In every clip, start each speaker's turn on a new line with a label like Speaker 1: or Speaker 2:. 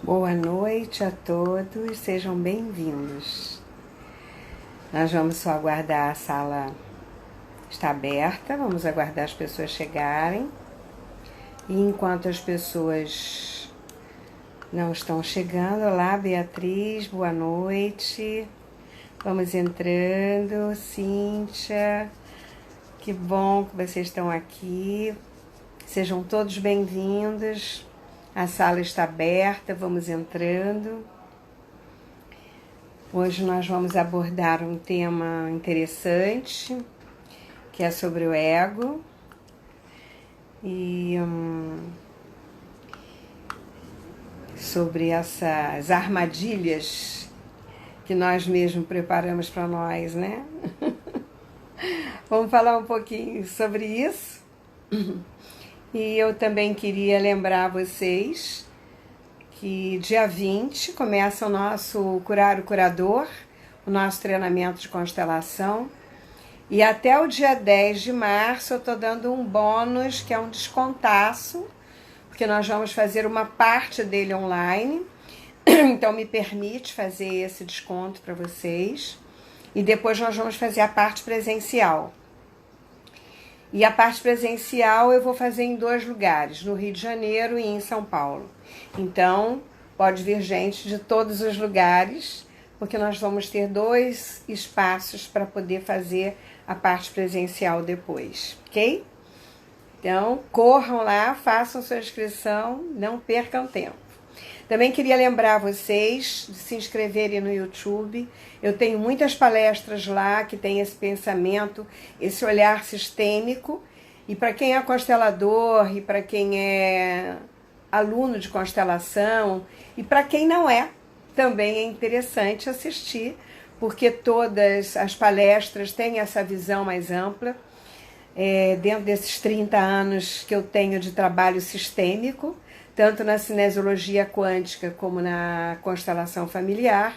Speaker 1: Boa noite a todos, sejam bem-vindos. Nós vamos só aguardar, a sala está aberta, vamos aguardar as pessoas chegarem. E enquanto as pessoas não estão chegando, olá Beatriz, boa noite. Vamos entrando, Cíntia, que bom que vocês estão aqui. Sejam todos bem-vindos. A sala está aberta, vamos entrando. Hoje nós vamos abordar um tema interessante, que é sobre o ego. E sobre essas armadilhas que nós mesmos preparamos para nós, né? Vamos falar um pouquinho sobre isso. E eu também queria lembrar vocês que dia 20 começa o nosso Curar o Curador, o nosso treinamento de constelação. E até o dia 10 de março eu estou dando um bônus, que é um descontaço, porque nós vamos fazer uma parte dele online. Então me permite fazer esse desconto para vocês. E depois nós vamos fazer a parte presencial. E a parte presencial eu vou fazer em 2 lugares, no Rio de Janeiro e em São Paulo. Então, pode vir gente de todos os lugares, porque nós vamos ter 2 espaços para poder fazer a parte presencial depois, ok? Então, corram lá, façam sua inscrição, não percam tempo. Também queria lembrar vocês de se inscreverem no YouTube. Eu tenho muitas palestras lá que tem esse pensamento, esse olhar sistêmico. E para quem é constelador, e para quem é aluno de constelação, e para quem não é, também é interessante assistir, porque todas as palestras têm essa visão mais ampla. Dentro desses 30 anos que eu tenho de trabalho sistêmico, tanto na cinesiologia quântica como na constelação familiar,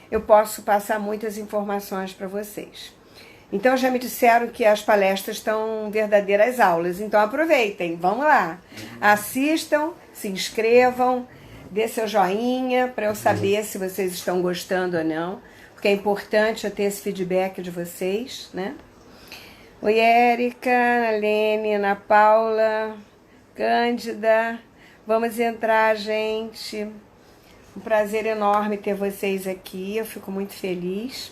Speaker 1: eu posso passar muitas informações para vocês. Então já me disseram que as palestras estão verdadeiras aulas, então aproveitem, vamos lá. Assistam, se inscrevam, dê seu joinha para eu saber se vocês estão gostando ou não, porque é importante eu ter esse feedback de vocês, né? Oi, Érica, Lene, Ana Paula, Cândida. Vamos entrar, gente. Um prazer enorme ter vocês aqui. Eu fico muito feliz.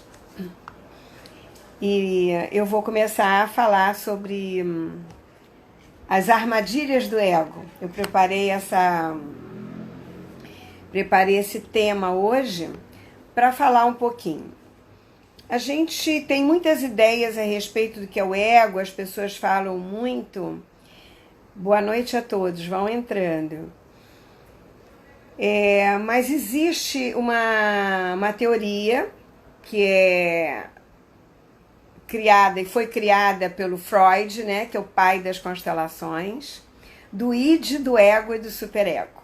Speaker 1: E eu vou começar a falar sobre as armadilhas do ego. Eu preparei esse tema hoje para falar um pouquinho. A gente tem muitas ideias a respeito do que é o ego. As pessoas falam muito. Boa noite a todos, vão entrando. Mas existe uma teoria que é criada e foi criada pelo Freud, né, que é o pai das constelações, do id, do ego e do superego.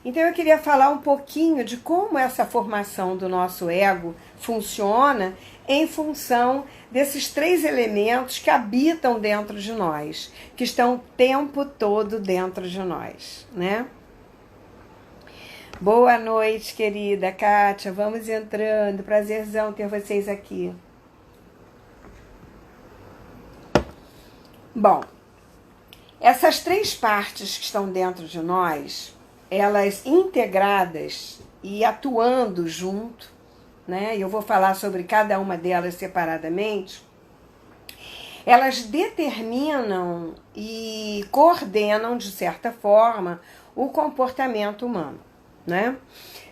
Speaker 1: Então eu queria falar um pouquinho de como essa formação do nosso ego funciona em função desses 3 elementos que habitam dentro de nós, que estão o tempo todo dentro de nós, né? Boa noite, querida Kátia, vamos entrando, prazerzão ter vocês aqui. Bom, essas 3 partes que estão dentro de nós, elas integradas e atuando junto, né? Eu vou falar sobre cada uma delas separadamente. Elas determinam e coordenam, de certa forma, o comportamento humano, né?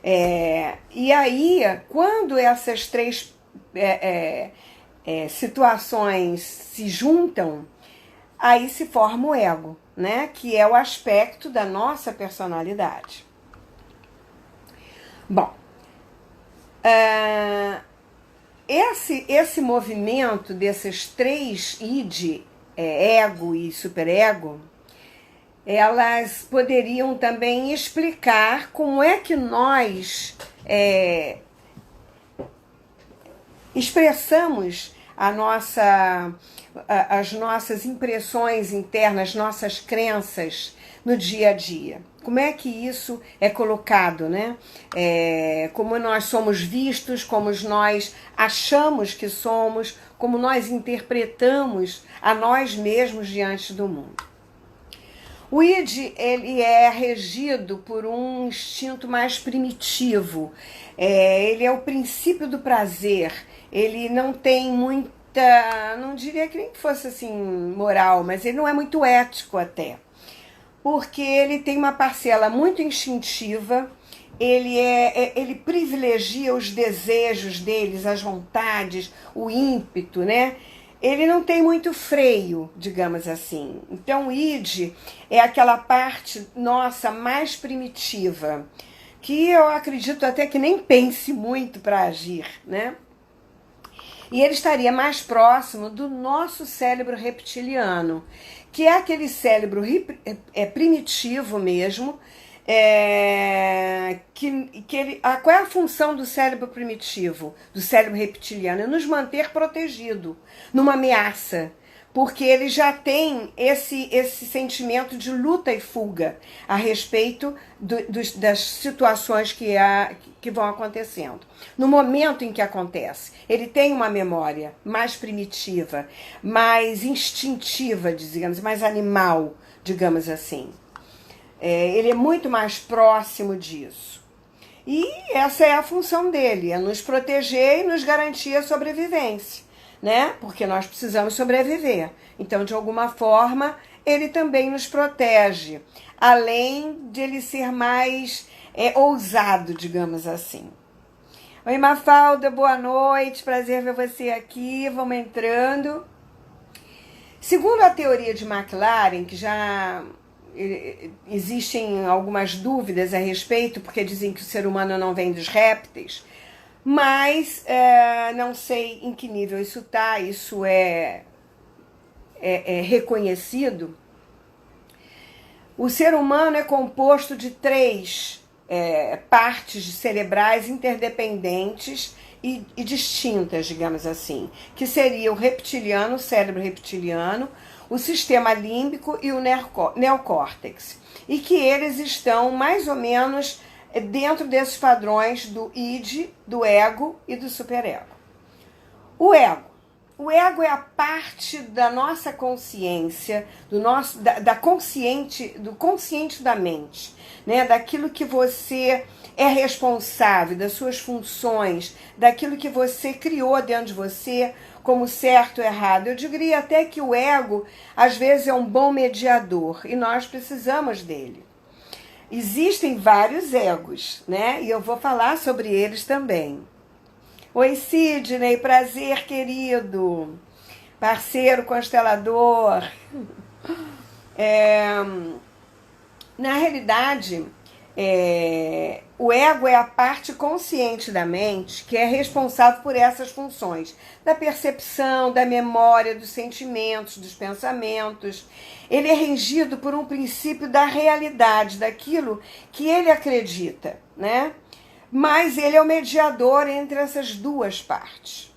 Speaker 1: E aí, quando essas 3 situações se juntam, aí se forma o ego, né? Que é o aspecto da nossa personalidade. Bom, esse movimento desses 3 id, ego e superego, elas poderiam também explicar como é que nós expressamos as nossas impressões internas, nossas crenças no dia a dia. Como é que isso é colocado, né? Como nós somos vistos, como nós achamos que somos, como nós interpretamos a nós mesmos diante do mundo. O id, ele é regido por um instinto mais primitivo. Ele é o princípio do prazer. Ele não tem muita, não diria que nem fosse assim moral, mas ele não é muito ético até. Porque ele tem uma parcela muito instintiva, ele privilegia os desejos deles, as vontades, o ímpeto, né? Ele não tem muito freio, digamos assim. Então, o id é aquela parte nossa mais primitiva, que eu acredito até que nem pense muito para agir, né? E ele estaria mais próximo do nosso cérebro reptiliano, que é aquele cérebro primitivo mesmo. Qual é a função do cérebro primitivo, do cérebro reptiliano? É nos manter protegido numa ameaça, porque ele já tem esse sentimento de luta e fuga a respeito das situações que vão acontecendo. No momento em que acontece, ele tem uma memória mais primitiva, mais instintiva, digamos, mais animal, digamos assim. Ele é muito mais próximo disso. E essa é a função dele, é nos proteger e nos garantir a sobrevivência, né? Porque nós precisamos sobreviver. Então, de alguma forma, ele também nos protege, além de ele ser mais ousado, digamos assim. Oi, Mafalda, boa noite, prazer ver você aqui, vamos entrando. Segundo a teoria de McLaren, que já existem algumas dúvidas a respeito, porque dizem que o ser humano não vem dos répteis, mas não sei em que nível isso está, isso é reconhecido. O ser humano é composto de 3 partes cerebrais interdependentes e distintas, digamos assim, que seria o reptiliano, o cérebro reptiliano, o sistema límbico e o neocórtex, e que eles estão mais ou menos dentro desses padrões do id, do ego e do superego. O ego é a parte da nossa consciência, do consciente da mente, né? Daquilo que você é responsável, das suas funções, daquilo que você criou dentro de você como certo ou errado. Eu diria até que o ego, às vezes, é um bom mediador e nós precisamos dele. Existem vários egos, né? E eu vou falar sobre eles também. Oi, Sidney, prazer, querido. Parceiro constelador. Na realidade, o ego é a parte consciente da mente que é responsável por essas funções, da percepção, da memória, dos sentimentos, dos pensamentos. Ele é regido por um princípio da realidade, daquilo que ele acredita, né? Mas ele é o mediador entre essas duas partes.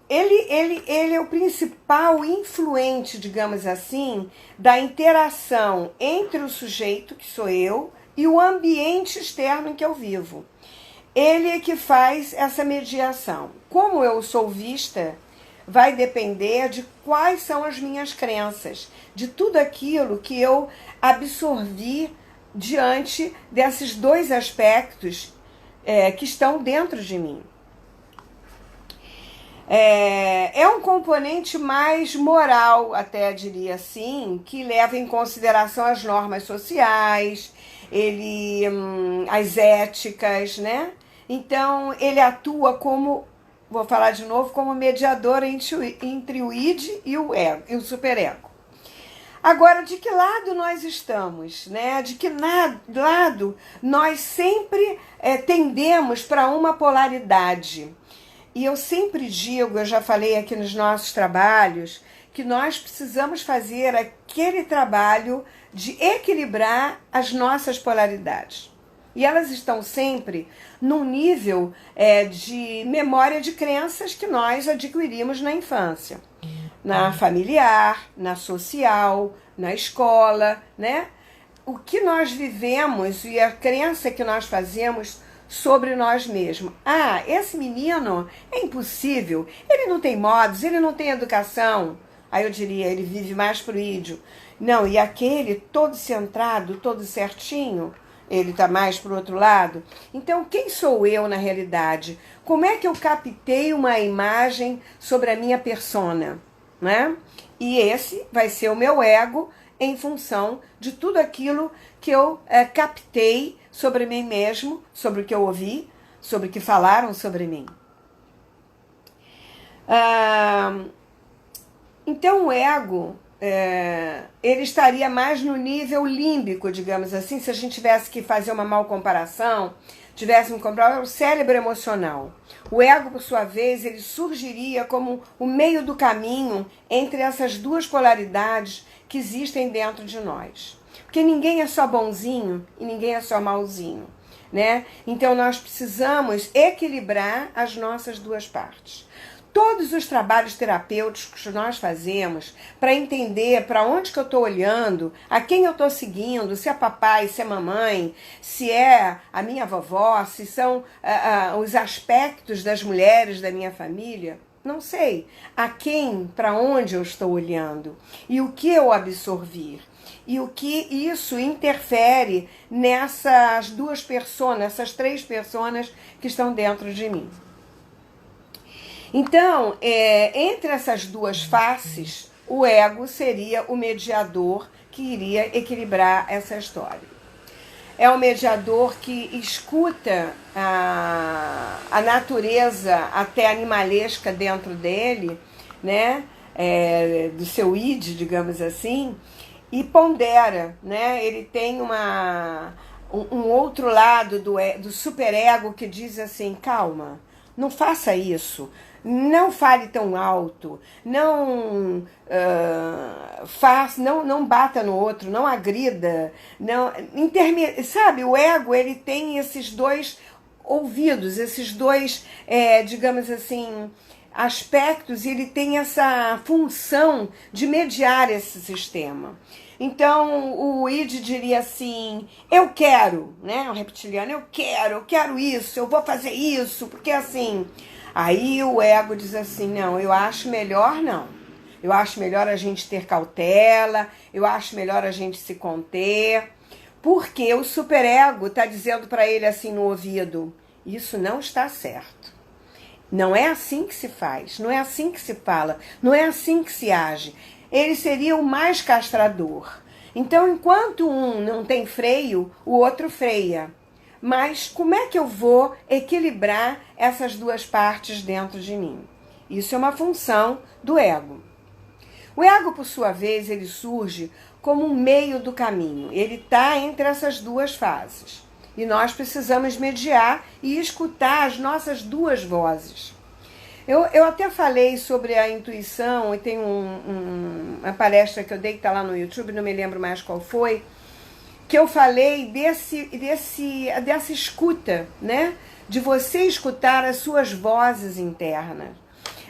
Speaker 1: Ele é o principal influente, digamos assim, da interação entre o sujeito, que sou eu, e o ambiente externo em que eu vivo. Ele é que faz essa mediação. Como eu sou vista, vai depender de quais são as minhas crenças, de tudo aquilo que eu absorvi diante desses 2 aspectos que estão dentro de mim. É um componente mais moral, até diria assim, que leva em consideração as normas sociais, as éticas, né? Então, ele atua como, vou falar de novo, como mediador entre o id e o ego, e o superego. Agora, de que lado nós estamos, né? De que lado nós sempre tendemos para uma polaridade? E eu sempre digo, eu já falei aqui nos nossos trabalhos, que nós precisamos fazer aquele trabalho de equilibrar as nossas polaridades. E elas estão sempre num nível de memória de crenças que nós adquirimos na infância. Na familiar, na social, na escola, né? O que nós vivemos e a crença que nós fazemos sobre nós mesmos. Ah, esse menino é impossível, ele não tem modos, ele não tem educação. Aí eu diria, ele vive mais pro ídio. Não, e aquele todo centrado, todo certinho, ele está mais para o outro lado. Então, quem sou eu na realidade? Como é que eu captei uma imagem sobre a minha persona? Né? E esse vai ser o meu ego em função de tudo aquilo que eu captei sobre mim mesmo, sobre o que eu ouvi, sobre o que falaram sobre mim. Então, o ego... ele estaria mais no nível límbico, digamos assim, se a gente tivesse que fazer uma mal comparação, tivéssemos que comprar o cérebro emocional. O ego, por sua vez, ele surgiria como o meio do caminho entre essas duas polaridades que existem dentro de nós. Porque ninguém é só bonzinho e ninguém é só malzinho, né? Então nós precisamos equilibrar as nossas duas partes. Todos os trabalhos terapêuticos que nós fazemos para entender para onde que eu estou olhando, a quem eu estou seguindo, se é papai, se é mamãe, se é a minha vovó, se são os aspectos das mulheres da minha família, não sei. A quem, para onde eu estou olhando e o que eu absorvi. E o que isso interfere nessas duas personas, essas três personas que estão dentro de mim. Então, entre essas duas faces, o ego seria o mediador que iria equilibrar essa história. É o mediador que escuta a natureza até animalesca dentro dele, né? Do seu id, digamos assim, e pondera, né? Ele tem um outro lado do superego que diz assim, calma, não faça isso. Não fale tão alto, não não bata no outro, não agrida, sabe? O ego ele tem esses dois ouvidos, esses dois, digamos assim, aspectos, e ele tem essa função de mediar esse sistema. Então o id diria assim, eu quero, né? O reptiliano, eu quero isso, eu vou fazer isso, porque assim... Aí o ego diz assim, não, eu acho melhor não. Eu acho melhor a gente ter cautela, eu acho melhor a gente se conter. Porque o superego está dizendo para ele assim no ouvido, isso não está certo. Não é assim que se faz, não é assim que se fala, não é assim que se age. Ele seria o mais castrador. Então, enquanto um não tem freio, o outro freia. Mas como é que eu vou equilibrar essas duas partes dentro de mim? Isso é uma função do ego. O ego, por sua vez, ele surge como um meio do caminho. Ele está entre essas duas fases. E nós precisamos mediar e escutar as nossas duas vozes. Eu até falei sobre a intuição, e tem uma palestra que eu dei que está lá no YouTube, não me lembro mais qual foi, que eu falei dessa escuta, né? De você escutar as suas vozes internas,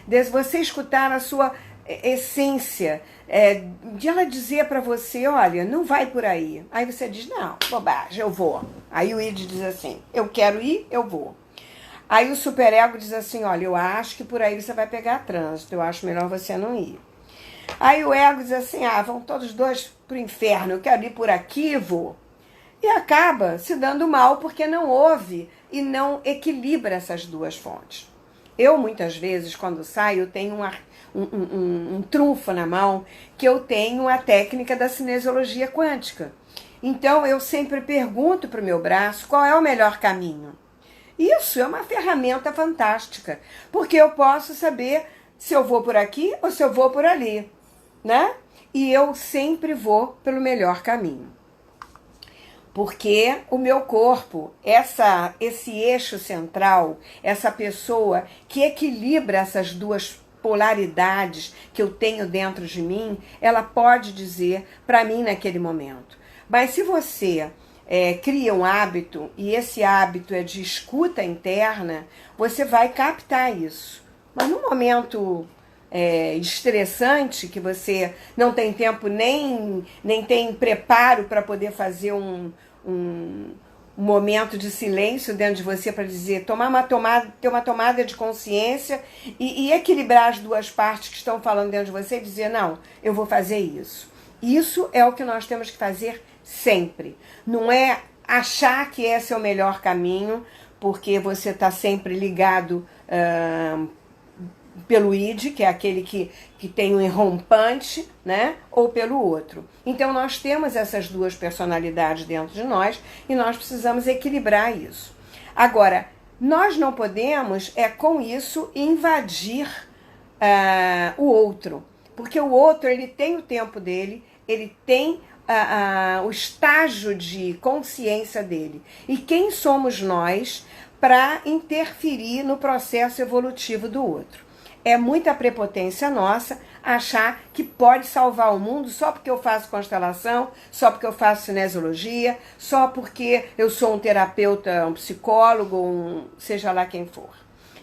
Speaker 1: de você escutar a sua essência, de ela dizer para você, olha, não vai por aí. Aí você diz, não, bobagem, eu vou. Aí o id diz assim, eu quero ir, eu vou. Aí o superego diz assim, olha, eu acho que por aí você vai pegar trânsito, eu acho melhor você não ir. Aí o ego diz assim, vão todos dois pro inferno, eu quero ir por aqui, vou. E acaba se dando mal porque não ouve e não equilibra essas duas fontes. Eu, muitas vezes, quando saio, tenho um trunfo na mão, que eu tenho a técnica da cinesiologia quântica. Então, eu sempre pergunto para o meu braço qual é o melhor caminho. Isso é uma ferramenta fantástica, porque eu posso saber se eu vou por aqui ou se eu vou por ali, né? E eu sempre vou pelo melhor caminho. Porque o meu corpo, esse eixo central, essa pessoa que equilibra essas duas polaridades que eu tenho dentro de mim, ela pode dizer para mim naquele momento. Mas se você cria um hábito, e esse hábito é de escuta interna, você vai captar isso. Mas no momento estressante, que você não tem tempo nem tem preparo para poder fazer um momento de silêncio dentro de você para dizer, ter uma tomada de consciência e equilibrar as duas partes que estão falando dentro de você e dizer, não, eu vou fazer isso. Isso é o que nós temos que fazer sempre. Não é achar que esse é o melhor caminho, porque você está sempre ligado pelo id, que é aquele que tem um irrompante, né? Ou pelo outro. Então nós temos essas duas personalidades dentro de nós e nós precisamos equilibrar isso. Agora, nós não podemos, com isso, invadir o outro. Porque o outro, ele tem o tempo dele, ele tem o estágio de consciência dele. E quem somos nós para interferir no processo evolutivo do outro? É muita prepotência nossa achar que pode salvar o mundo só porque eu faço constelação, só porque eu faço cinesiologia, só porque eu sou um terapeuta, um psicólogo, seja lá quem for.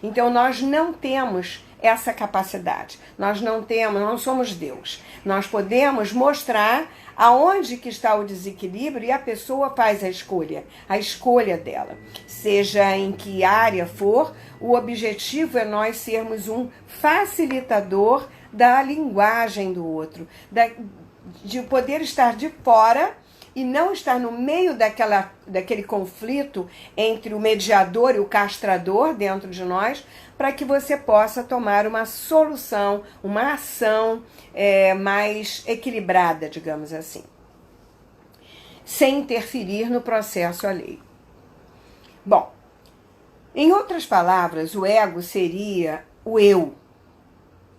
Speaker 1: Então nós não temos essa capacidade. Nós não somos Deus. Nós podemos mostrar aonde que está o desequilíbrio e a pessoa faz a escolha dela. Seja em que área for, o objetivo é nós sermos um facilitador da linguagem do outro, de poder estar de fora e não estar no meio daquele conflito entre o mediador e o castrador dentro de nós, para que você possa tomar uma solução, uma ação mais equilibrada, digamos assim, sem interferir no processo alheio. Bom, em outras palavras, o ego seria o eu.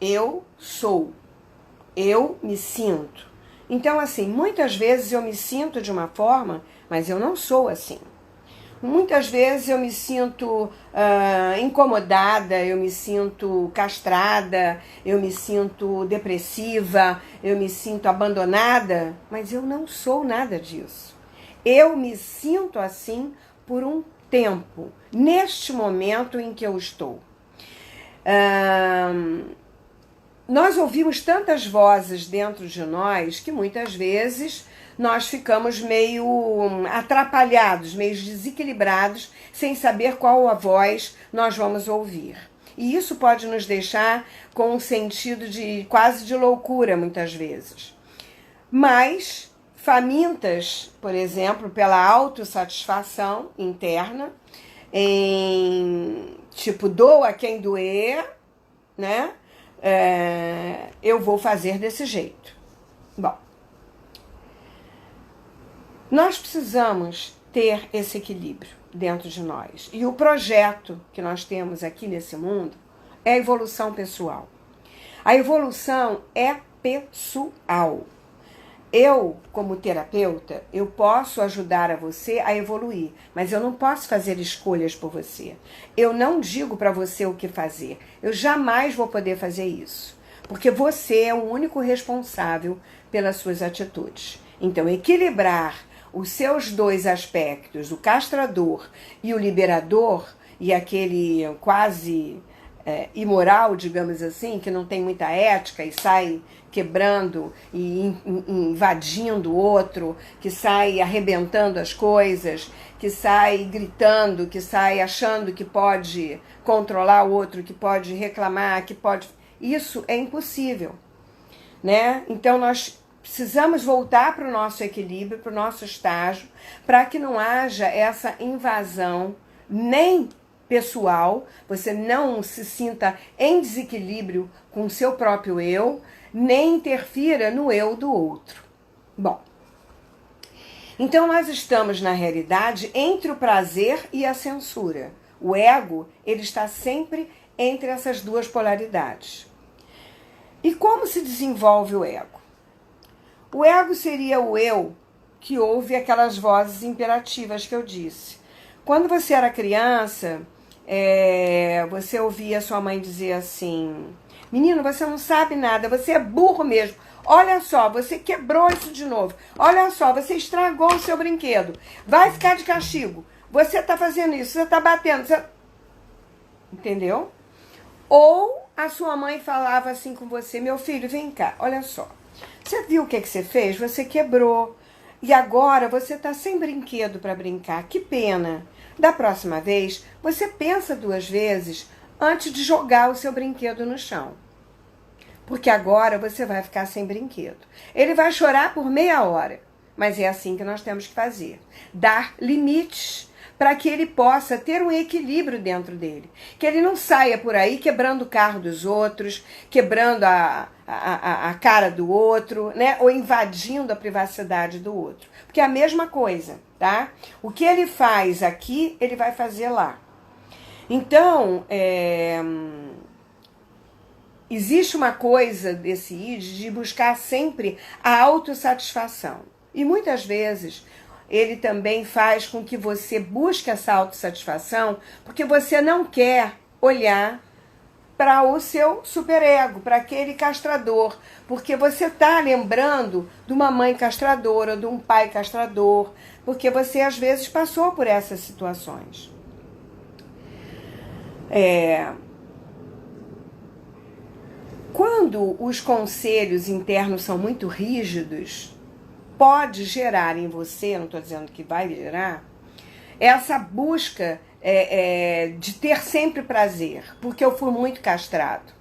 Speaker 1: Eu sou. Eu me sinto. Então, assim, muitas vezes eu me sinto de uma forma, mas eu não sou assim. Muitas vezes eu me sinto incomodada, eu me sinto castrada, eu me sinto depressiva, eu me sinto abandonada, mas eu não sou nada disso. Eu me sinto assim por um tempo, neste momento em que eu estou. Nós ouvimos tantas vozes dentro de nós que muitas vezes nós ficamos meio atrapalhados, meio desequilibrados, sem saber qual a voz nós vamos ouvir. E isso pode nos deixar com um sentido quase de loucura, muitas vezes. Mas, famintas, por exemplo, pela autossatisfação interna, doa quem doer, né? Eu vou fazer desse jeito. Bom, nós precisamos ter esse equilíbrio dentro de nós. E o projeto que nós temos aqui nesse mundo é a evolução pessoal. A evolução é pessoal. Eu, como terapeuta, eu posso ajudar a você a evoluir, mas eu não posso fazer escolhas por você. Eu não digo para você o que fazer. Eu jamais vou poder fazer isso, porque você é o único responsável pelas suas atitudes. Então, equilibrar os seus dois aspectos, o castrador e o liberador, e aquele quase imoral, digamos assim, que não tem muita ética e sai quebrando e invadindo o outro, que sai arrebentando as coisas, que sai gritando, que sai achando que pode controlar o outro, que pode reclamar, que pode... Isso é impossível, né? Então nós precisamos voltar para o nosso equilíbrio, para o nosso estágio, para que não haja essa invasão nem pessoal, você não se sinta em desequilíbrio com o seu próprio eu, nem interfira no eu do outro. Bom, então nós estamos na realidade entre o prazer e a censura. O ego, ele está sempre entre essas duas polaridades. E como se desenvolve o ego? O ego seria o eu que ouve aquelas vozes imperativas que eu disse. Quando você era criança, você ouvia sua mãe dizer assim: Menino, você não sabe nada, você é burro mesmo. Olha só, você quebrou isso de novo. Olha só, você estragou o seu brinquedo. Vai ficar de castigo. Você tá fazendo isso, você tá batendo. Você... Entendeu? Ou a sua mãe falava assim com você: meu filho, vem cá, olha só. Você viu o que você fez? Você quebrou. E agora você tá sem brinquedo para brincar. Que pena. Da próxima vez, você pensa 2 vezes antes de jogar o seu brinquedo no chão. Porque agora você vai ficar sem brinquedo. Ele vai chorar por meia hora. Mas é assim que nós temos que fazer. Dar limites para que ele possa ter um equilíbrio dentro dele. Que ele não saia por aí quebrando o carro dos outros, quebrando a cara do outro, né? Ou invadindo a privacidade do outro. Porque é a mesma coisa, tá? O que ele faz aqui, ele vai fazer lá. Então, existe uma coisa desse id de buscar sempre a autossatisfação. E muitas vezes ele também faz com que você busque essa autossatisfação porque você não quer olhar para o seu superego, para aquele castrador, porque você está lembrando de uma mãe castradora, de um pai castrador, porque você às vezes passou por essas situações. Quando os conselhos internos são muito rígidos, pode gerar em você, não estou dizendo que vai gerar, essa busca de ter sempre prazer, porque eu fui muito castrado.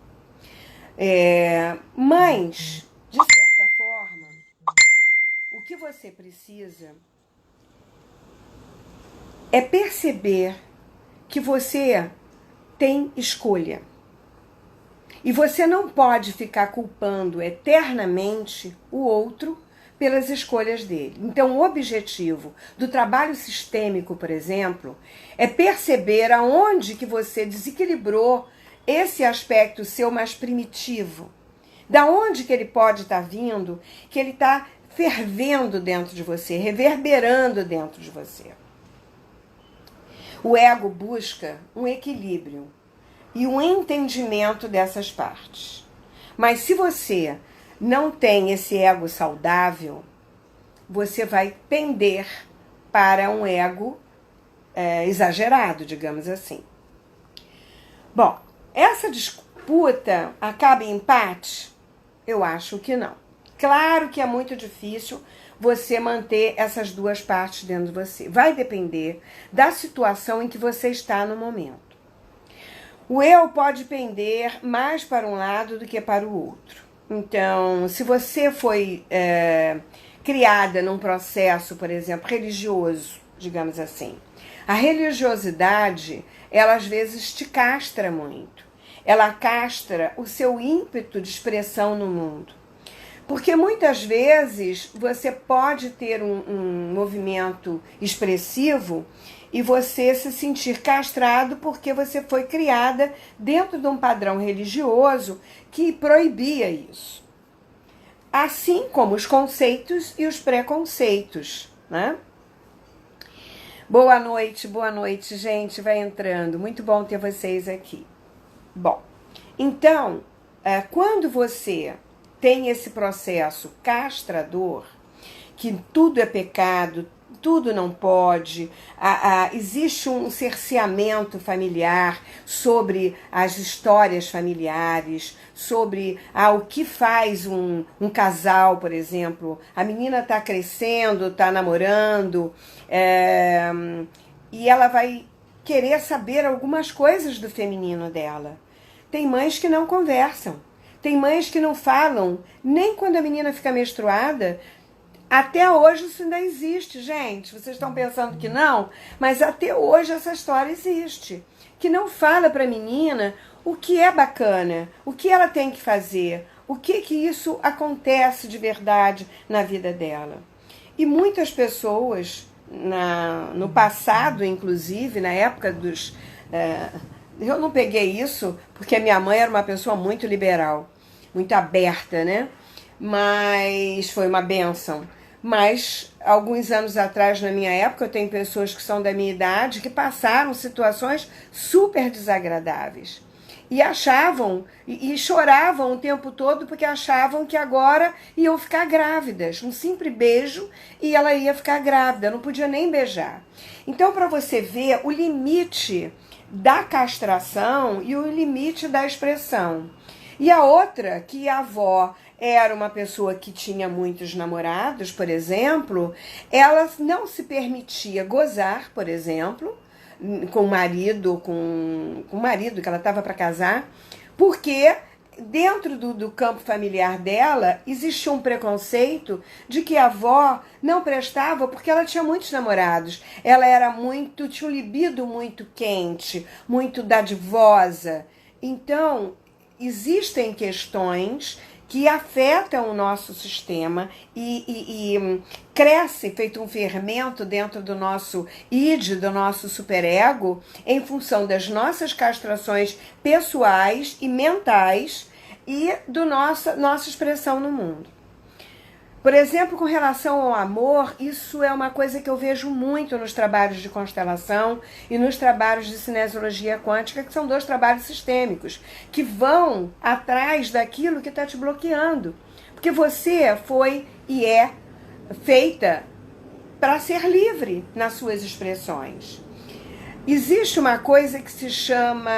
Speaker 1: Mas, de certa forma, o que você precisa é perceber que você tem escolha. E você não pode ficar culpando eternamente o outro pelas escolhas dele. Então, o objetivo do trabalho sistêmico, por exemplo, é perceber aonde que você desequilibrou esse aspecto seu mais primitivo. Da onde que ele pode estar vindo, que ele está fervendo dentro de você, reverberando dentro de você. O ego busca um equilíbrio e um entendimento dessas partes. Mas se você não tem esse ego saudável, você vai pender para um ego exagerado, digamos assim. Bom, essa disputa acaba em empate? Eu acho que não. Claro que é muito difícil você manter essas duas partes dentro de você. Vai depender da situação em que você está no momento. O eu pode pender mais para um lado do que para o outro. Então, se você foi criada num processo, por exemplo, religioso, digamos assim, a religiosidade, ela às vezes te castra muito. Ela castra o seu ímpeto de expressão no mundo. Porque muitas vezes você pode ter um movimento expressivo e você se sentir castrado porque você foi criada dentro de um padrão religioso que proibia isso. Assim como os conceitos e os preconceitos, né? Boa noite, gente. Vai entrando. Muito bom ter vocês aqui. Bom, então, quando você tem esse processo castrador, que tudo é pecado, tudo não pode, existe um cerceamento familiar sobre as histórias familiares, sobre o que faz um casal, por exemplo. A menina está crescendo, está namorando, e ela vai querer saber algumas coisas do feminino dela. Tem mães que não conversam, tem mães que não falam, nem quando a menina fica menstruada. Até hoje isso ainda existe, gente. Vocês estão pensando que não? Mas até hoje essa história existe. Que não fala para a menina o que é bacana, o que ela tem que fazer, o que isso acontece de verdade na vida dela. E muitas pessoas, no passado, inclusive, na época dos... eu não peguei isso porque a minha mãe era uma pessoa muito liberal, muito aberta, né? Mas foi uma bênção. Mas, alguns anos atrás, na minha época, eu tenho pessoas que são da minha idade que passaram situações super desagradáveis. E achavam, e choravam o tempo todo porque achavam que agora iam ficar grávidas. Um simples beijo e ela ia ficar grávida, não podia nem beijar. Então, para você ver o limite da castração e o limite da expressão. E a outra, que a avó era uma pessoa que tinha muitos namorados, por exemplo, ela não se permitia gozar, por exemplo, com o marido, com o marido que ela estava para casar, porque dentro do campo familiar dela existia um preconceito de que a avó não prestava porque ela tinha muitos namorados. Ela era tinha um libido muito quente, muito dadivosa. Então, existem questões que afetam o nosso sistema e cresce feito um fermento dentro do nosso id, do nosso superego, em função das nossas castrações pessoais e mentais e da nossa expressão no mundo. Por exemplo, com relação ao amor, isso é uma coisa que eu vejo muito nos trabalhos de constelação e nos trabalhos de cinesiologia quântica, que são 2 trabalhos sistêmicos, que vão atrás daquilo que está te bloqueando. Porque você foi e é feita para ser livre nas suas expressões. Existe uma coisa que se chama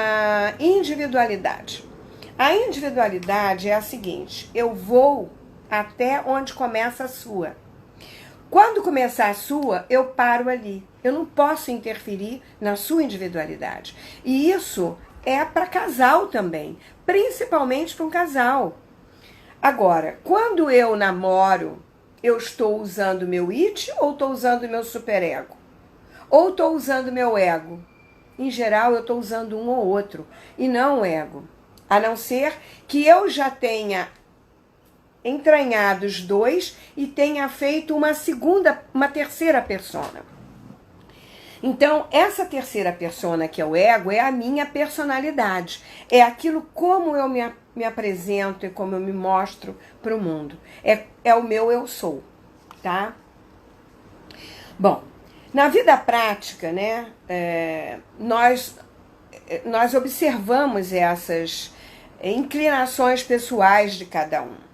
Speaker 1: individualidade. A individualidade é a seguinte: eu vou até onde começa a sua. Quando começar a sua, eu paro ali. Eu não posso interferir na sua individualidade. E isso é para casal também, principalmente para um casal. Agora, quando eu namoro, eu estou usando meu id ou estou usando meu superego? Ou estou usando meu ego? Em geral, eu estou usando um ou outro, e não o ego. A não ser que eu já tenha entranhado os 2 e tenha feito uma terceira persona. Então, essa terceira persona, que é o ego, é a minha personalidade. É aquilo como eu me apresento e como eu me mostro para o mundo. É o meu eu sou, tá? Bom, na vida prática, né, nós observamos essas inclinações pessoais de cada um.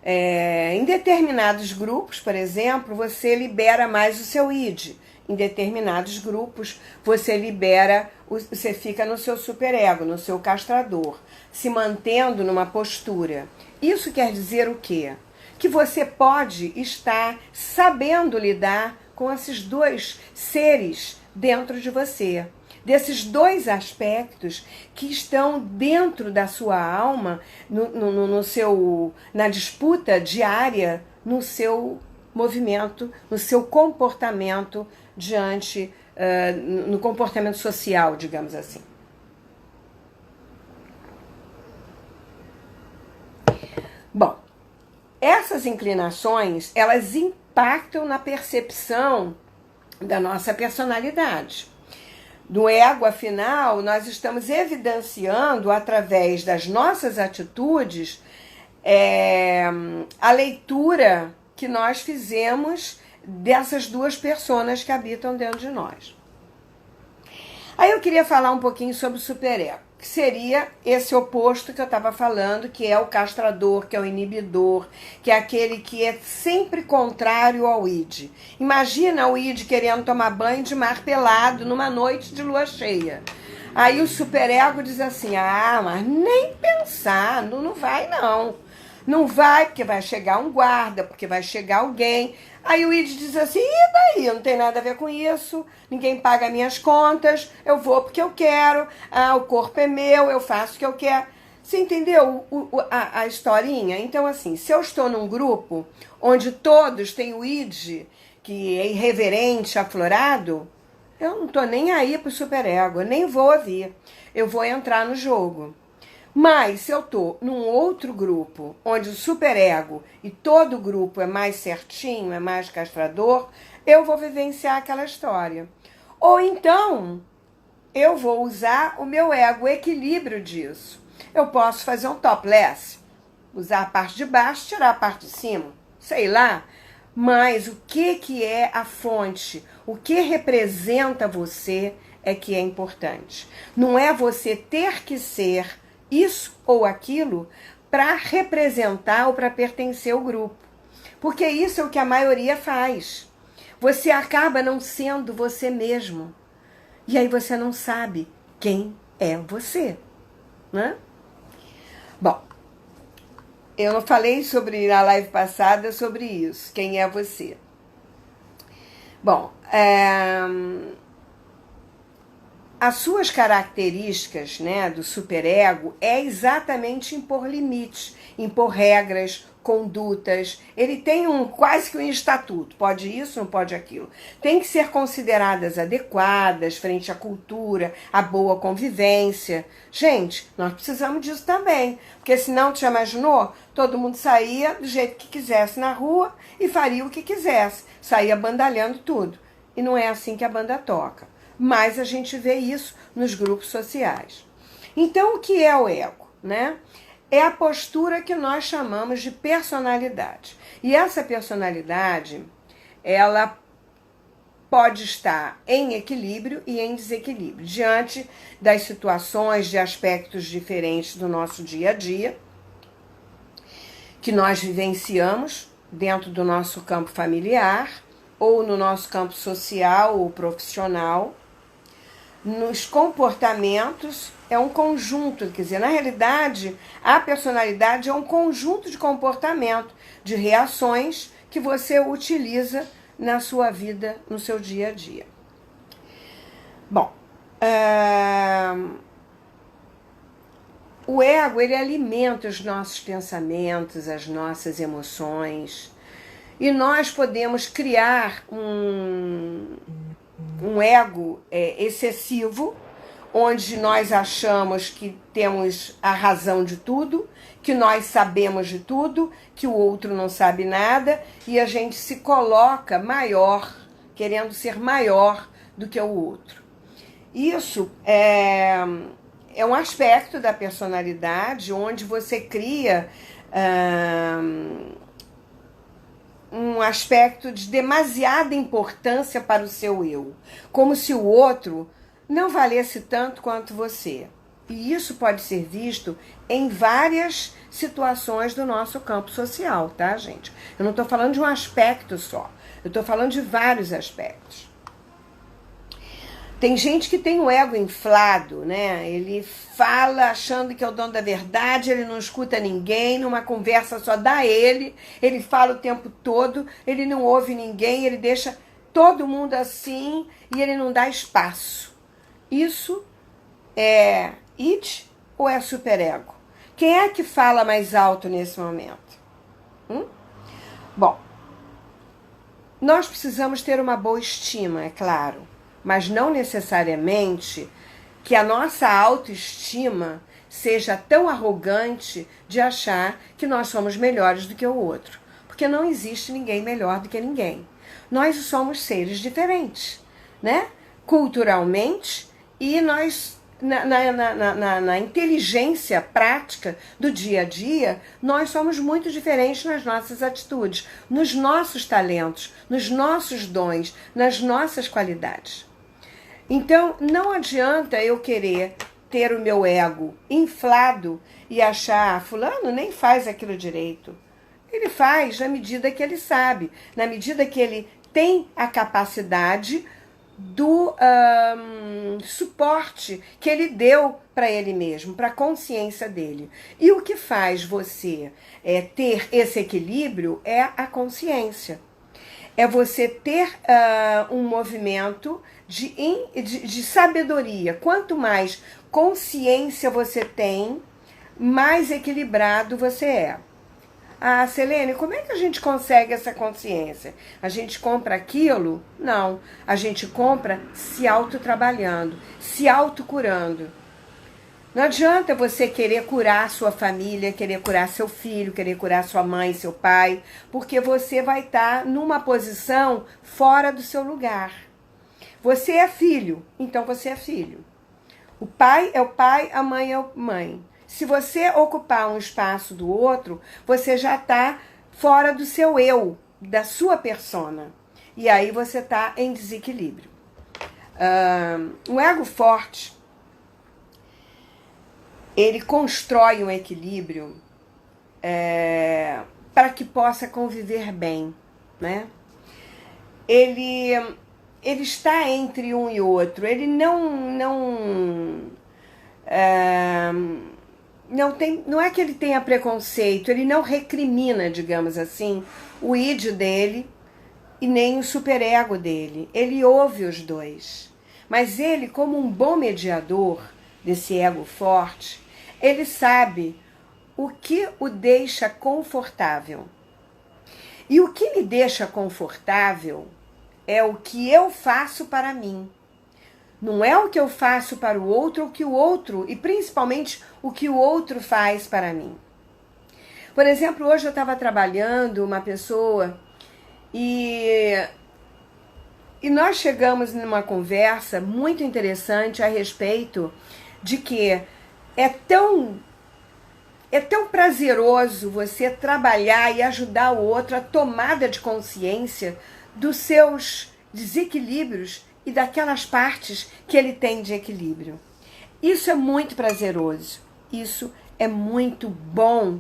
Speaker 1: Em determinados grupos, por exemplo, você libera mais o seu id. Em determinados grupos, você fica no seu superego, no seu castrador, se mantendo numa postura. Isso quer dizer o quê? Que você pode estar sabendo lidar com esses 2 seres dentro de você. Desses 2 aspectos que estão dentro da sua alma, na disputa diária, no seu movimento, no seu comportamento no comportamento social, digamos assim. Bom, essas inclinações, elas impactam na percepção da nossa personalidade. Do ego, afinal, nós estamos evidenciando, através das nossas atitudes, a leitura que nós fizemos dessas 2 personas que habitam dentro de nós. Aí eu queria falar um pouquinho sobre o superego, que seria esse oposto que eu estava falando, que é o castrador, que é o inibidor, que é aquele que é sempre contrário ao id. Imagina o id querendo tomar banho de mar pelado numa noite de lua cheia. Aí o superego diz assim: mas nem pensar, não vai não. Não vai porque vai chegar um guarda, porque vai chegar alguém. Aí o id diz assim: e daí? Não tem nada a ver com isso, ninguém paga minhas contas, eu vou porque eu quero, o corpo é meu, eu faço o que eu quero. Você entendeu a historinha? Então, assim, se eu estou num grupo onde todos têm o id, que é irreverente, aflorado, eu não estou nem aí pro superego, eu nem vou ouvir, eu vou entrar no jogo. Mas se eu estou num outro grupo, onde o superego e todo o grupo é mais certinho, é mais castrador, eu vou vivenciar aquela história. Ou então, eu vou usar o meu ego, o equilíbrio disso. Eu posso fazer um topless, usar a parte de baixo, tirar a parte de cima, sei lá. Mas o que é a fonte, o que representa você é que é importante. Não é você ter que ser isso ou aquilo para representar ou para pertencer ao grupo. Porque isso é o que a maioria faz. Você acaba não sendo você mesmo. E aí você não sabe quem é você, né? Bom, eu não falei na live passada sobre isso, quem é você. Bom, as suas características, né, do superego é exatamente impor limites, impor regras, condutas. Ele tem quase que um estatuto, pode isso, não pode aquilo. Tem que ser consideradas adequadas frente à cultura, à boa convivência. Gente, nós precisamos disso também, porque senão, tu já imaginou? Todo mundo saía do jeito que quisesse na rua e faria o que quisesse, saía bandalhando tudo. E não é assim que a banda toca. Mas a gente vê isso nos grupos sociais. Então, o que é o ego, né? É a postura que nós chamamos de personalidade. E essa personalidade, ela pode estar em equilíbrio e em desequilíbrio, diante das situações, de aspectos diferentes do nosso dia a dia, que nós vivenciamos dentro do nosso campo familiar, ou no nosso campo social ou profissional. Nos comportamentos é um conjunto, quer dizer, na realidade, a personalidade é um conjunto de comportamento, de reações que você utiliza na sua vida, no seu dia a dia. Bom, o ego, ele alimenta os nossos pensamentos, as nossas emoções, e nós podemos criar um ego excessivo, onde nós achamos que temos a razão de tudo, que nós sabemos de tudo, que o outro não sabe nada, e a gente se coloca maior, querendo ser maior do que o outro. Isso é um aspecto da personalidade onde você cria um aspecto de demasiada importância para o seu eu, como se o outro não valesse tanto quanto você. E isso pode ser visto em várias situações do nosso campo social, tá, gente? Eu não estou falando de um aspecto só, eu estou falando de vários aspectos. Tem gente que tem o ego inflado, né? Ele fala achando que é o dono da verdade, ele não escuta ninguém, numa conversa só dá ele fala o tempo todo, ele não ouve ninguém, ele deixa todo mundo assim e ele não dá espaço. Isso é id ou é superego? Quem é que fala mais alto nesse momento? Bom, nós precisamos ter uma boa estima, é claro, mas não necessariamente que a nossa autoestima seja tão arrogante de achar que nós somos melhores do que o outro. Porque não existe ninguém melhor do que ninguém. Nós somos seres diferentes, né? Culturalmente, e nós, na inteligência prática do dia a dia, nós somos muito diferentes nas nossas atitudes, nos nossos talentos, nos nossos dons, nas nossas qualidades. Então, não adianta eu querer ter o meu ego inflado e achar, fulano nem faz aquilo direito. Ele faz na medida que ele sabe, na medida que ele tem a capacidade do suporte que ele deu para ele mesmo, para a consciência dele. E o que faz você ter esse equilíbrio é a consciência. É você ter um movimento de sabedoria. Quanto mais consciência você tem, mais equilibrado você é. Ah, Selene, como é que a gente consegue essa consciência? A gente compra aquilo? Não. A gente compra se autotrabalhando, se autocurando. Não adianta você querer curar a sua família, querer curar seu filho, querer curar sua mãe, seu pai, porque você vai estar numa posição fora do seu lugar. Você é filho, então você é filho. O pai é o pai, a mãe é a mãe. Se você ocupar um espaço do outro, você já está fora do seu eu, da sua persona. E aí você está em desequilíbrio. O ego forte, ele constrói um equilíbrio para que possa conviver bem, né? Ele está entre um e outro, ele não é que ele tenha preconceito, ele não recrimina, digamos assim, o id dele e nem o superego dele. Ele ouve os dois. Mas ele, como um bom mediador desse ego forte, ele sabe o que o deixa confortável. E o que me deixa confortável é o que eu faço para mim. Não é o que eu faço para o outro, o que o outro, e principalmente o que o outro faz para mim. Por exemplo, hoje eu estava trabalhando uma pessoa e nós chegamos numa conversa muito interessante a respeito de que é tão prazeroso você trabalhar e ajudar o outro a tomada de consciência dos seus desequilíbrios e daquelas partes que ele tem de equilíbrio. Isso é muito prazeroso, isso é muito bom,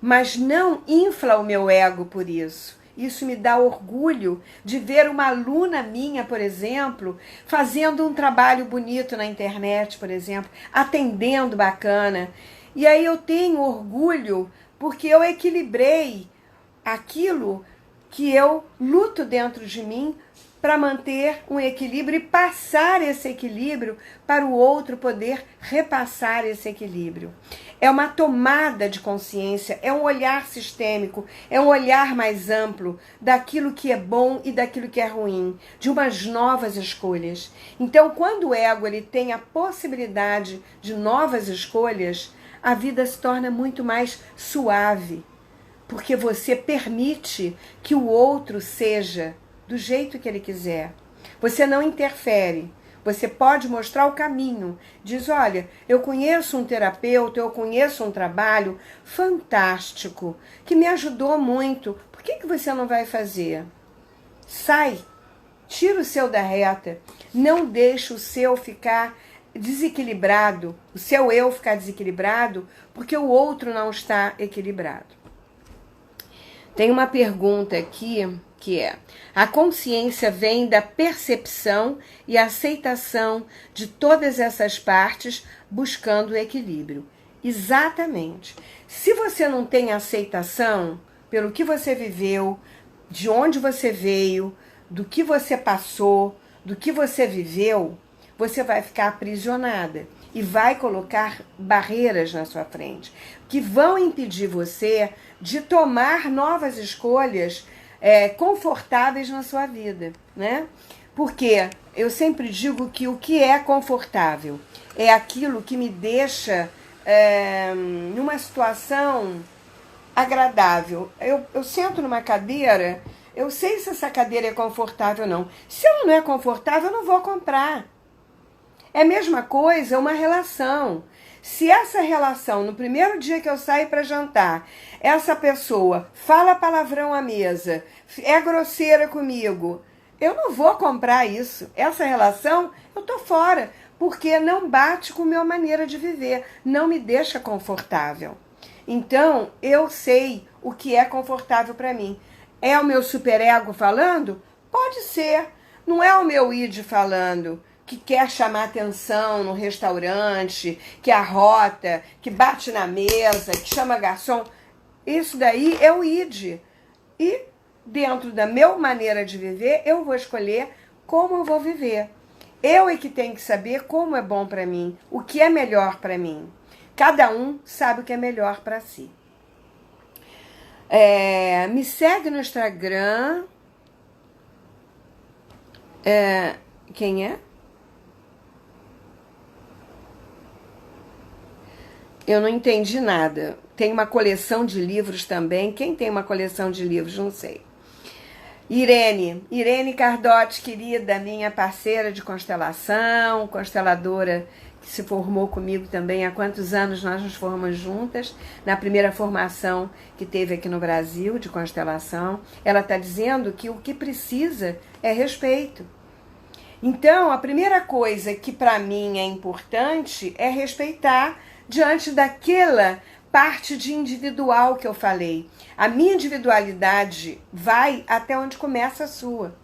Speaker 1: mas não infla o meu ego por isso. Isso me dá orgulho de ver uma aluna minha, por exemplo, fazendo um trabalho bonito na internet, por exemplo, atendendo bacana. E aí eu tenho orgulho porque eu equilibrei aquilo que eu luto dentro de mim para manter um equilíbrio e passar esse equilíbrio para o outro poder repassar esse equilíbrio. É uma tomada de consciência, é um olhar sistêmico, é um olhar mais amplo daquilo que é bom e daquilo que é ruim, de umas novas escolhas. Então, quando o ego ele tem a possibilidade de novas escolhas, a vida se torna muito mais suave, porque você permite que o outro seja do jeito que ele quiser. Você não interfere. Você pode mostrar o caminho. Diz, olha, eu conheço um terapeuta, eu conheço um trabalho fantástico, que me ajudou muito. Por que você não vai fazer? Sai. Tira o seu da reta. Não deixe o seu ficar desequilibrado, o seu eu ficar desequilibrado, porque o outro não está equilibrado. Tem uma pergunta aqui que é: a consciência vem da percepção e aceitação de todas essas partes buscando o equilíbrio. Exatamente. Se você não tem aceitação pelo que você viveu, de onde você veio, do que você passou, do que você viveu, você vai ficar aprisionada e vai colocar barreiras na sua frente que vão impedir você de tomar novas escolhas confortáveis na sua vida, né? Porque eu sempre digo que o que é confortável é aquilo que me deixa numa situação agradável. Eu sento numa cadeira, eu sei se essa cadeira é confortável ou não. Se ela não é confortável, eu não vou comprar. É a mesma coisa uma relação. Se essa relação, no primeiro dia que eu saio para jantar, essa pessoa fala palavrão à mesa, é grosseira comigo, eu não vou comprar isso. Essa relação, eu tô fora, porque não bate com a minha maneira de viver, não me deixa confortável. Então, eu sei o que é confortável para mim. É o meu superego falando? Pode ser. Não é o meu id falando, que quer chamar atenção no restaurante, que arrota, que bate na mesa, que chama garçom. Isso daí é o id. E dentro da minha maneira de viver, eu vou escolher como eu vou viver. Eu é que tenho que saber como é bom para mim, o que é melhor para mim. Cada um sabe o que é melhor para si. Me segue no Instagram. Quem é? Eu não entendi nada. Tem uma coleção de livros também. Quem tem uma coleção de livros? Não sei. Irene Cardotti, querida, minha parceira de constelação, consteladora que se formou comigo também. Há quantos anos nós nos formamos juntas? Na primeira formação que teve aqui no Brasil de constelação. Ela está dizendo que o que precisa é respeito. Então, a primeira coisa que para mim é importante é respeitar diante daquela parte de individual que eu falei. A minha individualidade vai até onde começa a sua.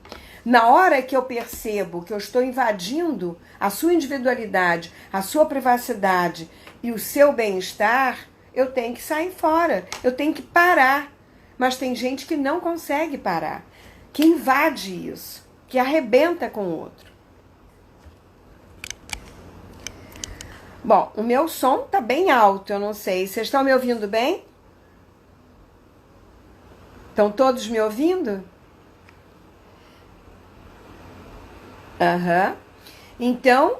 Speaker 1: Na hora que eu percebo que eu estou invadindo a sua individualidade, a sua privacidade e o seu bem-estar, eu tenho que sair fora, eu tenho que parar. Mas tem gente que não consegue parar, que invade isso, que arrebenta com o outro. Bom, o meu som tá bem alto, eu não sei. Vocês estão me ouvindo bem? Estão todos me ouvindo? Aham. Então,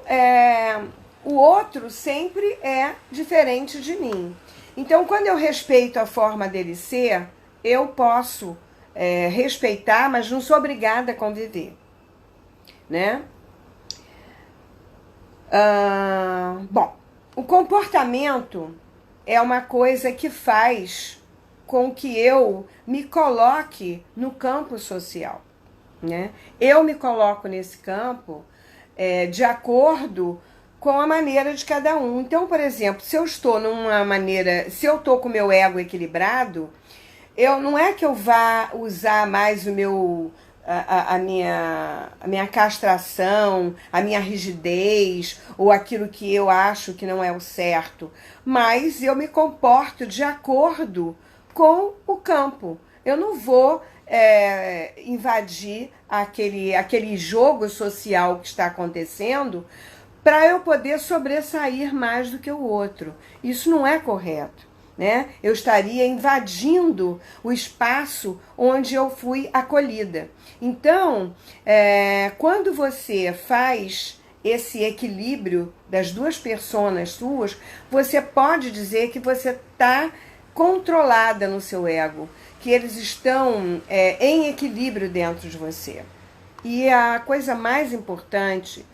Speaker 1: o outro sempre é diferente de mim. Então, quando eu respeito a forma dele ser, eu posso respeitar, mas não sou obrigada a conviver, né? Bom, o comportamento é uma coisa que faz com que eu me coloque no campo social, né? Eu me coloco nesse campo de acordo com a maneira de cada um. Então, por exemplo, se eu estou se eu estou com o meu ego equilibrado, não é que eu vá usar mais a minha castração, a minha rigidez, ou aquilo que eu acho que não é o certo, mas eu me comporto de acordo com o campo. Eu não vou invadir aquele jogo social que está acontecendo para eu poder sobressair mais do que o outro. Isso não é correto, né? Eu estaria invadindo o espaço onde eu fui acolhida. Então, quando você faz esse equilíbrio das duas personas suas, você pode dizer que você está controlada no seu ego, que eles estão em equilíbrio dentro de você. E a coisa mais importante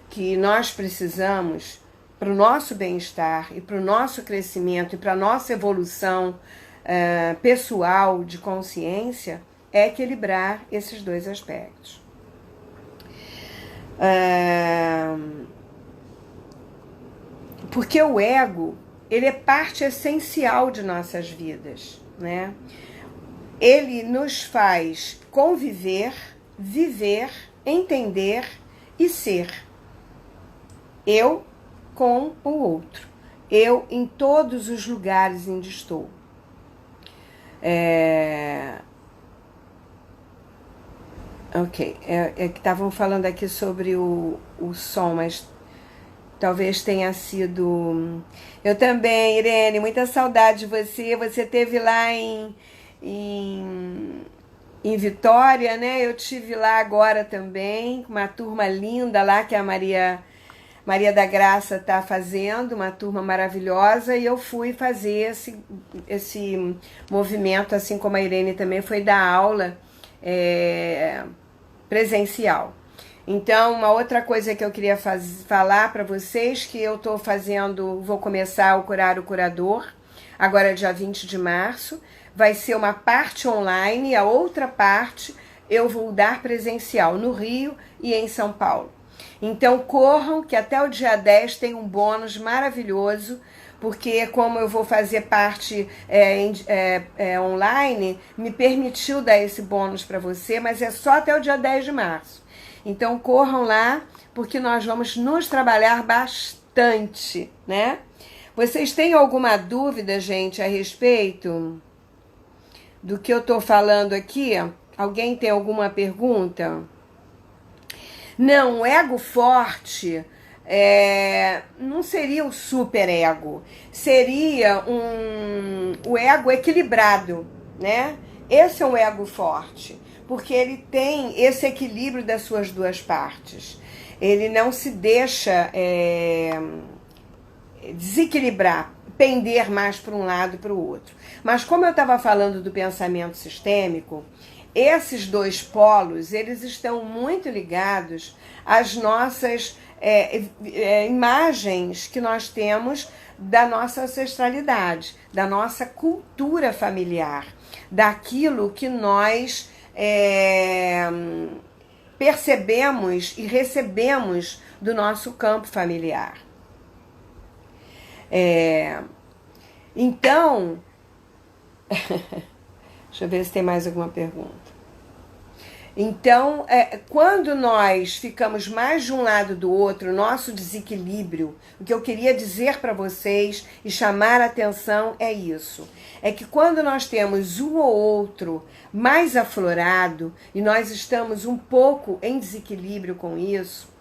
Speaker 1: que nós precisamos para o nosso bem-estar e para o nosso crescimento e para a nossa evolução pessoal de consciência é equilibrar esses dois aspectos. Porque o ego, ele é parte essencial de nossas vidas, né? Ele nos faz conviver, viver, entender e ser. Eu com o outro. Eu em todos os lugares onde estou. Ok, que estavam falando aqui sobre o som, mas talvez tenha sido... Eu também, Irene, muita saudade de você. Você esteve lá em Vitória, né? Eu estive lá agora também, com uma turma linda lá que a Maria da Graça está fazendo, uma turma maravilhosa, e eu fui fazer esse movimento, assim como a Irene também foi dar aula presencial. Então, uma outra coisa que eu queria falar para vocês, que eu estou vou começar o Curar o Curador, agora dia 20 de março, vai ser uma parte online, e a outra parte eu vou dar presencial no Rio e em São Paulo. Então corram, que até o dia 10 tem um bônus maravilhoso, porque como eu vou fazer parte online, me permitiu dar esse bônus para você, mas é só até o dia 10 de março. Então corram lá, porque nós vamos nos trabalhar bastante, né? Vocês têm alguma dúvida, gente, a respeito do que eu estou falando aqui? Alguém tem alguma pergunta? Não, o ego forte não seria o superego, seria o ego equilibrado, né? Esse é o ego forte, porque ele tem esse equilíbrio das suas duas partes. Ele não se deixa desequilibrar, pender mais para um lado e para o outro. Mas como eu estava falando do pensamento sistêmico, esses dois polos, eles estão muito ligados às nossas imagens que nós temos da nossa ancestralidade, da nossa cultura familiar, daquilo que nós percebemos e recebemos do nosso campo familiar. Então, deixa eu ver se tem mais alguma pergunta. Então, quando nós ficamos mais de um lado do outro, nosso desequilíbrio, o que eu queria dizer para vocês e chamar a atenção é isso. É que quando nós temos um ou outro mais aflorado e nós estamos um pouco em desequilíbrio com isso,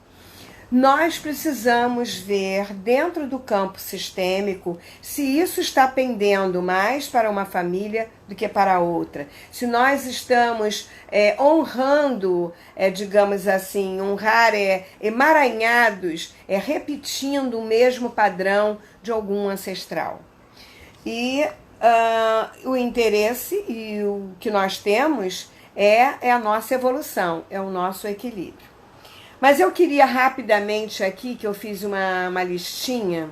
Speaker 1: nós precisamos ver dentro do campo sistêmico se isso está pendendo mais para uma família do que para outra. Se nós estamos honrando, digamos assim, emaranhados, repetindo o mesmo padrão de algum ancestral. E o interesse e o que nós temos é a nossa evolução, é o nosso equilíbrio. Mas eu queria rapidamente aqui, que eu fiz uma listinha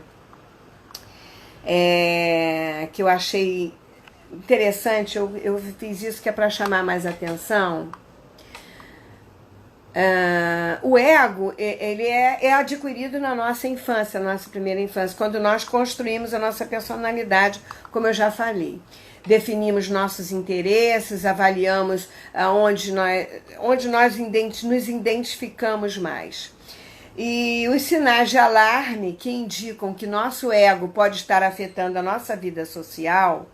Speaker 1: que eu achei interessante, eu fiz isso que é para chamar mais atenção. O ego, ele é adquirido na nossa infância, na nossa primeira infância, quando nós construímos a nossa personalidade, como eu já falei. Definimos nossos interesses, avaliamos onde nós nos identificamos mais. E os sinais de alarme que indicam que nosso ego pode estar afetando a nossa vida social,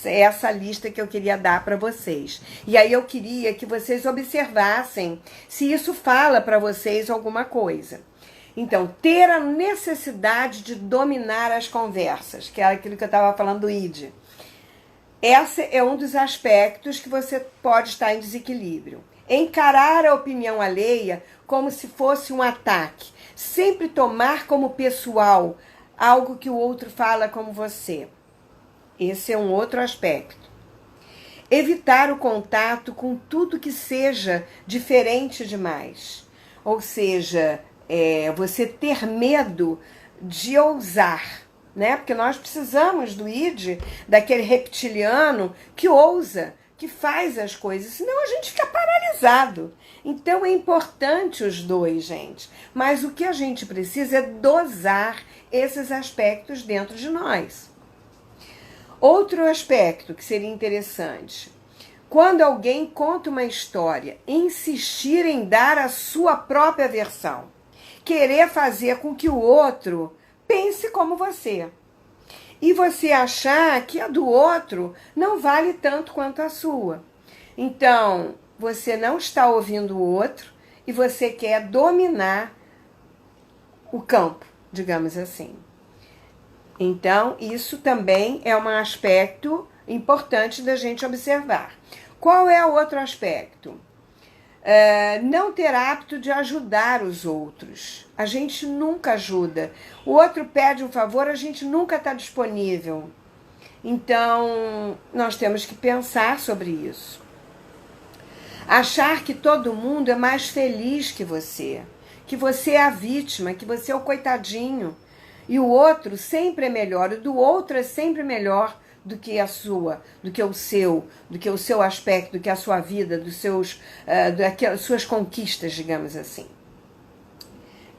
Speaker 1: é essa lista que eu queria dar para vocês. E aí eu queria que vocês observassem se isso fala para vocês alguma coisa. Então, ter a necessidade de dominar as conversas, que é aquilo que eu estava falando do id. Esse é um dos aspectos que você pode estar em desequilíbrio. Encarar a opinião alheia como se fosse um ataque. Sempre tomar como pessoal algo que o outro fala como você. Esse é um outro aspecto. Evitar o contato com tudo que seja diferente demais. Ou seja, você ter medo de ousar. Né? Porque nós precisamos do id, daquele reptiliano que ousa, que faz as coisas, senão a gente fica paralisado. Então é importante os dois, gente. Mas o que a gente precisa é dosar esses aspectos dentro de nós. Outro aspecto que seria interessante, quando alguém conta uma história, insistir em dar a sua própria versão, querer fazer com que o outro pense como você. E você achar que a do outro não vale tanto quanto a sua. Então, você não está ouvindo o outro e você quer dominar o campo, digamos assim. Então, isso também é um aspecto importante da gente observar. Qual é o outro aspecto? Não ter hábito de ajudar os outros. A gente nunca ajuda. O outro pede um favor, a gente nunca está disponível. Então, nós temos que pensar sobre isso. Achar que todo mundo é mais feliz que você é a vítima, que você é o coitadinho, e o outro sempre é melhor, o do outro é sempre melhor do que a sua, do que o seu aspecto, do que a sua vida, das suas conquistas, digamos assim.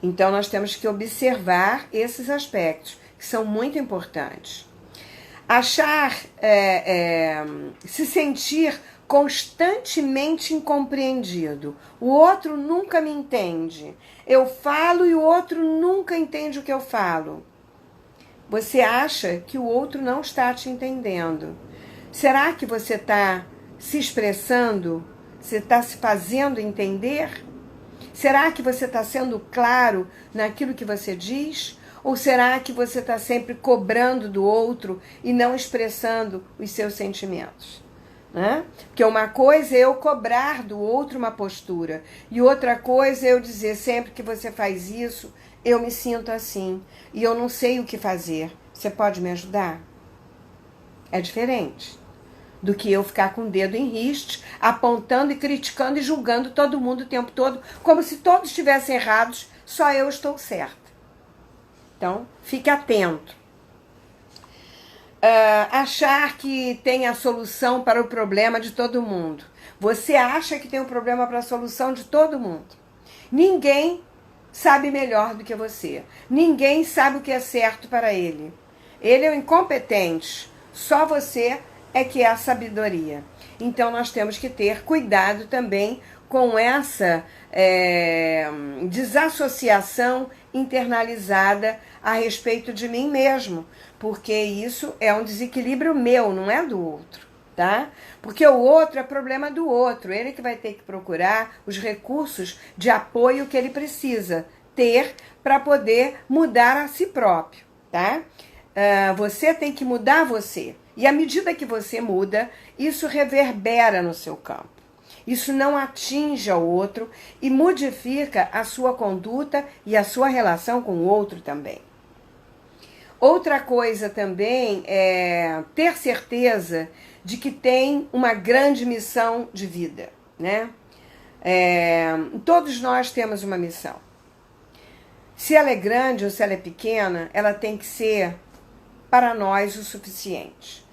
Speaker 1: Então, nós temos que observar esses aspectos, que são muito importantes. Se sentir constantemente incompreendido. O outro nunca me entende. Eu falo e o outro nunca entende o que eu falo. Você acha que o outro não está te entendendo. Será que você está se expressando? Você está se fazendo entender? Será que você está sendo claro naquilo que você diz? Ou será que você está sempre cobrando do outro e não expressando os seus sentimentos? Né? Porque uma coisa é eu cobrar do outro uma postura e outra coisa é eu dizer sempre que você faz isso, eu me sinto assim e eu não sei o que fazer. Você pode me ajudar? É diferente do que eu ficar com o dedo em riste, apontando e criticando e julgando todo mundo o tempo todo, como se todos estivessem errados, só eu estou certa. Então, fique atento. Achar que tem a solução para o problema de todo mundo. Você acha que tem um problema para a solução de todo mundo. Ninguém sabe melhor do que você. Ninguém sabe o que é certo para ele. Ele é o incompetente, só você é que é a sabedoria. Então nós temos que ter cuidado também com essa desassociação internalizada a respeito de mim mesmo, porque isso é um desequilíbrio meu, não é do outro, tá? Porque o outro é problema do outro, ele que vai ter que procurar os recursos de apoio que ele precisa ter para poder mudar a si próprio, tá? Você tem que mudar você, e à medida que você muda, isso reverbera no seu campo. Isso não atinge ao outro e modifica a sua conduta e a sua relação com o outro também. Outra coisa também é ter certeza de que tem uma grande missão de vida, né? Todos nós temos uma missão. Se ela é grande ou se ela é pequena, ela tem que ser para nós o suficiente.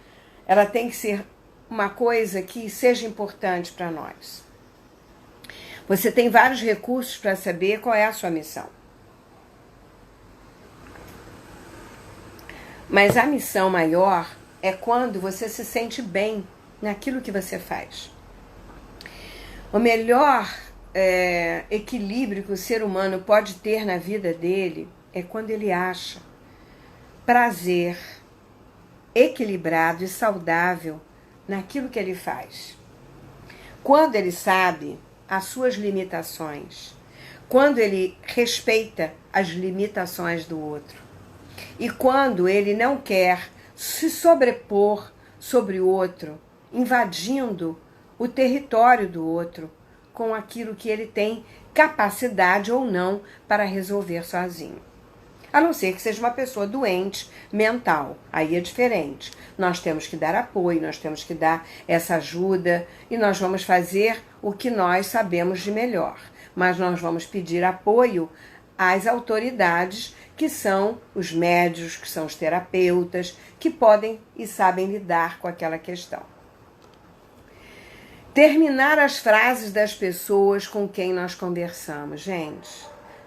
Speaker 1: Ela tem que ser uma coisa que seja importante para nós. Você tem vários recursos para saber qual é a sua missão. Mas a missão maior é quando você se sente bem naquilo que você faz. O melhor equilíbrio que o ser humano pode ter na vida dele é quando ele acha prazer equilibrado e saudável naquilo que ele faz. Quando ele sabe as suas limitações, quando ele respeita as limitações do outro e quando ele não quer se sobrepor sobre o outro, invadindo o território do outro com aquilo que ele tem capacidade ou não para resolver sozinho. A não ser que seja uma pessoa doente, mental. Aí é diferente. Nós temos que dar apoio, nós temos que dar essa ajuda e nós vamos fazer o que nós sabemos de melhor. Mas nós vamos pedir apoio às autoridades, que são os médicos, que são os terapeutas, que podem e sabem lidar com aquela questão. Terminar as frases das pessoas com quem nós conversamos. Gente,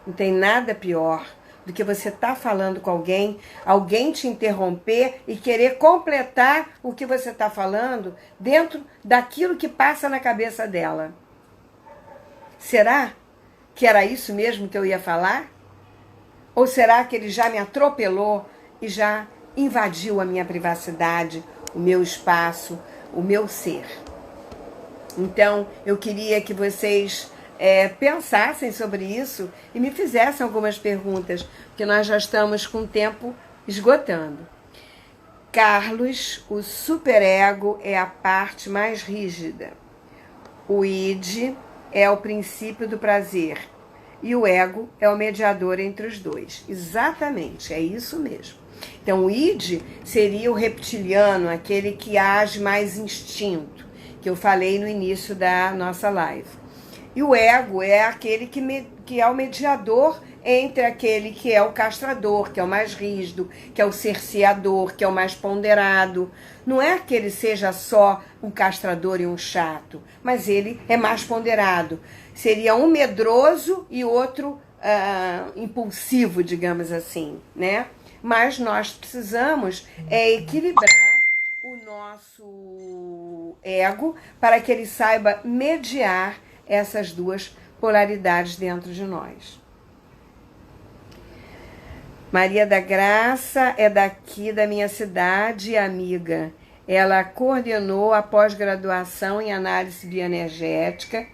Speaker 1: não tem nada pior do que você estar falando com alguém te interromper e querer completar o que você está falando dentro daquilo que passa na cabeça dela. Será que era isso mesmo que eu ia falar? Ou será que ele já me atropelou e já invadiu a minha privacidade, o meu espaço, o meu ser? Então, eu queria que vocês pensassem sobre isso e me fizessem algumas perguntas, porque nós já estamos com o tempo esgotando. Carlos, o superego é a parte mais rígida. O id é o princípio do prazer e o ego é o mediador entre os dois. Exatamente, é isso mesmo. Então, o id seria o reptiliano, aquele que age mais instinto, que eu falei no início da nossa live. E o ego é aquele que é o mediador entre aquele que é o castrador, que é o mais rígido, que é o cerceador, que é o mais ponderado. Não é que ele seja só um castrador e um chato, mas ele é mais ponderado. Seria um medroso e outro impulsivo, digamos assim, né? Mas nós precisamos equilibrar o nosso ego para que ele saiba mediar essas duas polaridades dentro de nós. Maria da Graça é daqui da minha cidade, amiga. Ela coordenou a pós-graduação em análise bioenergética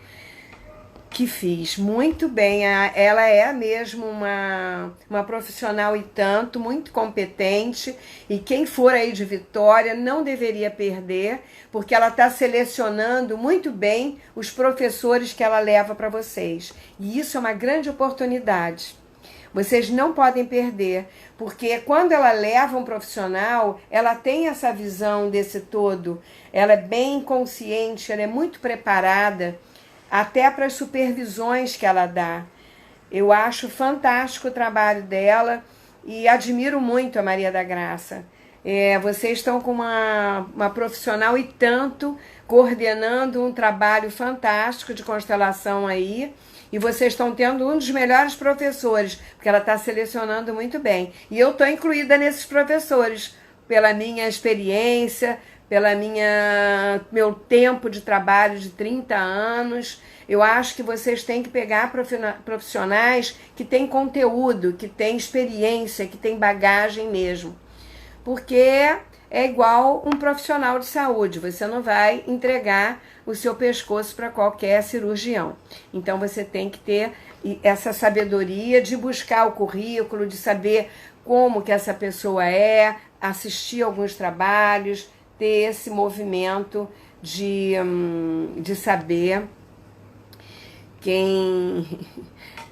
Speaker 1: que fiz muito bem. Ela é mesmo uma profissional e tanto, muito competente, e quem for aí de Vitória não deveria perder, porque ela está selecionando muito bem os professores que ela leva para vocês. E isso é uma grande oportunidade. Vocês não podem perder, porque quando ela leva um profissional, ela tem essa visão desse todo, ela é bem consciente, ela é muito preparada, até para as supervisões que ela dá. Eu acho fantástico o trabalho dela e admiro muito a Maria da Graça. Vocês estão com uma profissional e tanto, coordenando um trabalho fantástico de constelação aí, E vocês estão tendo um dos melhores professores, porque ela está selecionando muito bem. E eu estou incluída nesses professores, pela minha experiência, meu tempo de trabalho de 30 anos. Eu acho que vocês têm que pegar profissionais que têm conteúdo, que têm experiência, que têm bagagem mesmo. Porque é igual um profissional de saúde, você não vai entregar o seu pescoço para qualquer cirurgião. Então você tem que ter essa sabedoria de buscar o currículo, de saber como que essa pessoa é, assistir alguns trabalhos, ter esse movimento de saber. Quem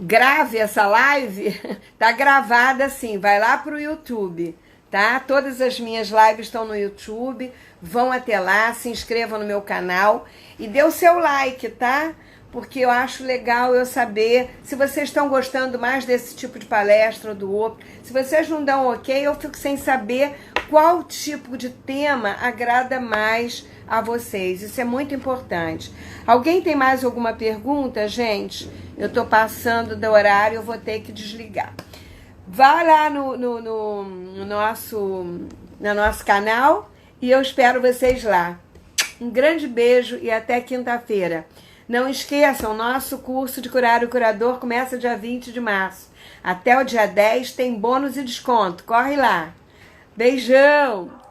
Speaker 1: grave essa live, tá gravada assim, vai lá pro YouTube, tá? Todas as minhas lives estão no YouTube, vão até lá, se inscrevam no meu canal e dê o seu like, tá? Porque eu acho legal eu saber se vocês estão gostando mais desse tipo de palestra ou do outro. Se vocês não dão ok, eu fico sem saber qual tipo de tema agrada mais a vocês. Isso é muito importante. Alguém tem mais alguma pergunta, gente? Eu tô passando do horário, eu vou ter que desligar. Vá lá no nosso canal e eu espero vocês lá. Um grande beijo e até quinta-feira. Não esqueçam, nosso curso de Curar o Curador começa dia 20 de março. Até o dia 10 tem bônus e desconto. Corre lá. Beijão!